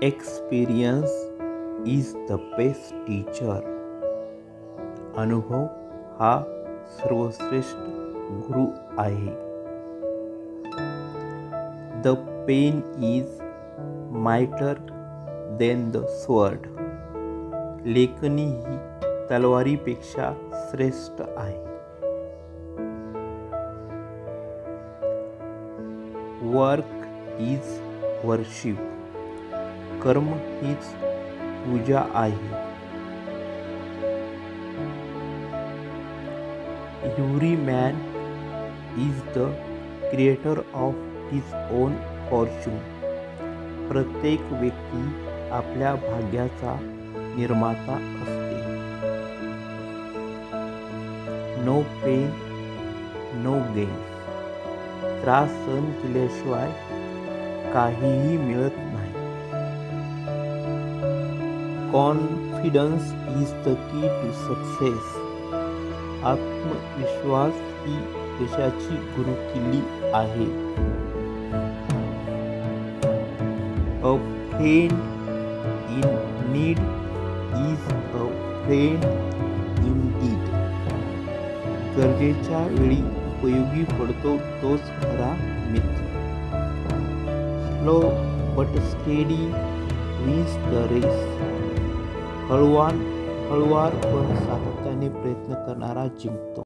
Experience is the best teacher. अनुभव हा सर्वश्रेष्ठ गुरु आहे. The pen is mightier than the sword. लेखनी ही तलवारीपेक्षा श्रेष्ठ आहे. Work is worship. कर्म हीच पूजा आहे. Every man is the creator of his own fortune. प्रत्येक व्यक्ती आपल्या भाग्याचा निर्माता असते. No pain no gain. त्रास सहन केल्याशिवाय काहीही मिळत नाही. Confidence is the key to success. आत्मविश्वास ही यशाची गुरुकिल्ली आहे. A friend in need is a friend in deed. गरजेच्या वेळी उपयोगी पडतो तोच खरा मित्र. Slow but steady wins the race. हळूवार पण सातत्याने प्रयत्न करणारा जिंकतो.